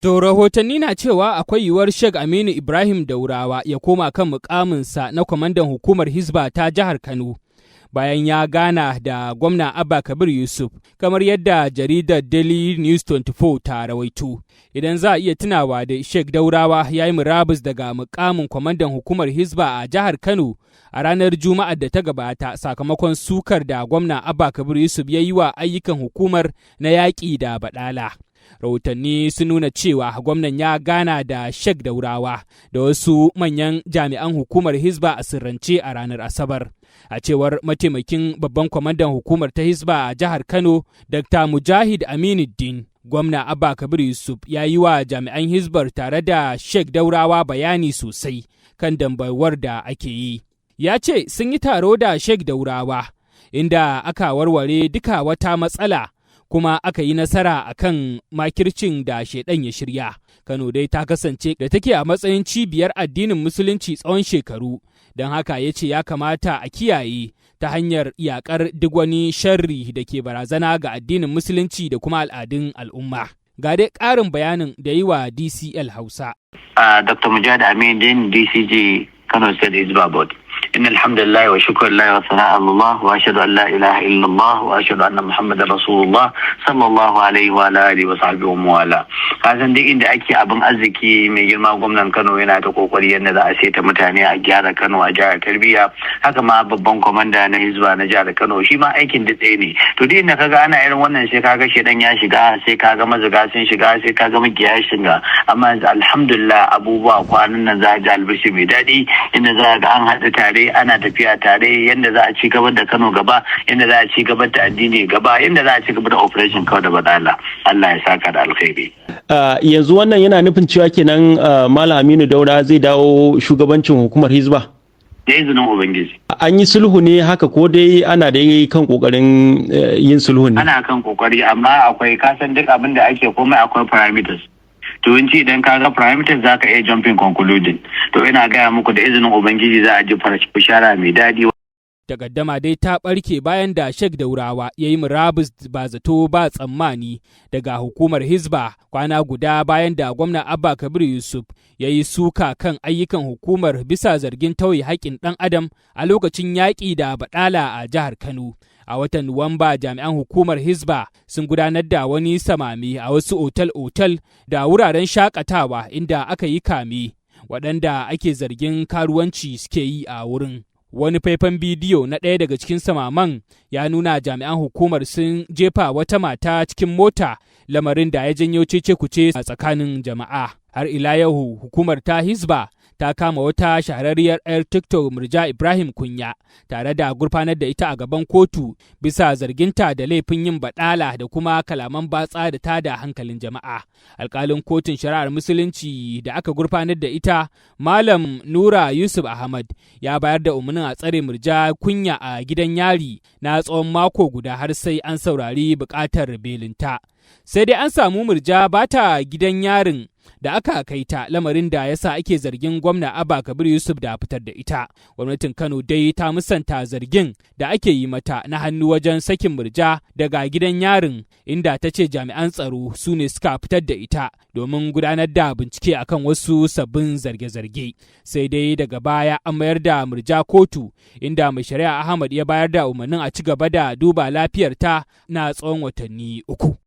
To rahotanni na cewa akwai yiwuwar Sheikh Aminu Ibrahim Daurawa ya koma kan mukaminsa na kwamandan hukumar Hizba ta jihar Kano bayan ya gana da gwamna Abba Kabir Yusuf, kamar yadda jaridar Daily News 24 ta rawaito. Idan za a iya tunawa da Sheikh Daurawa ya yi murabus daga mukamin kwamandan hukumar Hizba a jihar Kano a ranar Juma'ar da ta gabata sakamakon sukar da gwamna Abba Kabir Yusuf ya yi wa ayyukan hukumar na yaƙi da baɗala. Rahotanni sun nuna cewa gwamnan ya gana da Sheikh Daurawa da wasu manyan jami'an hukumar Hizba a sirrance a ranar Asabar. A cewar mataimakin babban kwamandan hukumar ta Hizba a jihar Kano, Dr. Mujahid Aminuddin, gwamna Abba Kabir Yusuf ya yi wa jami'an Hizbar tare da Sheikh Daurawa bayani sosai kan dambarwar da ake yi. Ya ce sun yi taro da Sheikh Daurawa inda aka warware duka wata matsala kuma aka yi nasara a kan makircin da shaidan ya shirya. Kano dai ta kasance da take a matsayin cibiyar addinin musulunci tsawon shekaru, don haka ya ce ya kamata a kiyaye ta hanyar yakar duk wani sharri da ke barazana ga addinin musulunci da kuma al'adun al'umma. Ga dai ƙarin bayanin da yi wa DCL Hausa. Dr. Mujahid Aminuddin, DCG Kano State Hizba Board. إن الحمد لله وشكر الله وثناء على الله وأشهد أن لا إله إلا الله وأشهد أن محمد رسول الله صلى الله عليه وعلى آله وصحبه وموالاه. kasan duk inda ake abin arziki mai girma gwamnan Kano yana ta kokari yadda za a saita mutane a gyara Kano a jihar tarbiyya, haka ma babban kwamanda na Hizba na jihar Kano shi ma aikin da tsaye ne. To duk inda kaga ana irin wannan sai kaga shedan ya shiga, sai kaga mazaga sun shiga, sai kaga magiya ya shiga, amma yanzu alhamdulillah abubuwa kwanan nan za a ji albishi mai daɗi inda za ga an haɗu tare ana tafiya tare yadda za a ci gaba da Kano gaba, yadda za a ci gaba da addini gaba, yadda za a ci gaba da operation kawai da badala. Allah ya saka da alkhairi. Yanzu wannan yana nufin cewa kenan Malam Aminu Daura zai dawo shugabancin hukumar Hizba? Da izinin Ubangiji. An yi sulhu ne haka ko dai ana da kan kokarin yin sulhu ne? Ana kan kokari, amma akwai kasan duk abin da ake komai akwai parameters. To in ci idan ka ga parameters za ka iya jumping concluding. To ina gaya muku da izinin Ubangiji za a ji bishara mai daɗi. Takaddama dai ta ɓarke bayan da Sheikh Daurawa ya yi murabus ba zato ba tsammani daga hukumar Hizba kwana guda bayan da gwamna Abba Kabir Yusuf ya yi suka kan ayyukan hukumar bisa zargin tauye haƙƙin ɗan adam a lokacin yaƙi da baɗala a jihar Kano. A watan Nuwamba jami'an hukumar Hizba sun gudanar da wani samami a wasu otal-otal da wuraren shakatawa inda aka yi kame waɗanda ake zargin karuwanci suke yi a wurin. Wani faifan bidiyo na ɗaya daga cikin samaman ya nuna jami'an hukumar sun jefa wata mata cikin mota, lamarin da ya janyo cece-kuce a tsakanin jama'a. Har ila yau hukumar ta Hizba ta kama wata shahararriyar 'yar TikTok Murja Ibrahim Kunya tare da gurfanar da ita a gaban kotu bisa zarginta da laifin yin baɗala da kuma kalaman batsa da tada hankalin jama'a. Alƙalin kotun shari'ar musulunci da aka gurfanar da ita, Malam Nura Yusuf Ahmad, ya bayar da umarnin a tsare Murja Kunya a gidan yari na tsawon mako guda har sai an saurari buƙatar belinta. Sai dai an samu Murja bata gidan yarin da aka kai ta, lamarin da yasa ake zargin gwamna Abba Kabir Yusuf da fitar da ita. Gwamnatin Kano dai ta musanta zargin da ake yi mata na hannu wajen sakin Murja daga gidan yarin, inda ta ce jami'an tsaro su ne suka fitar da ita domin gudanar da bincike akan wasu sabbin zarge-zarge. Sai dai daga baya an mayar da Murja kotu, inda mai shari'a Ahmad ya bayar da umarnin a ci gaba da duba lafiyarta na tsawon watanni 3.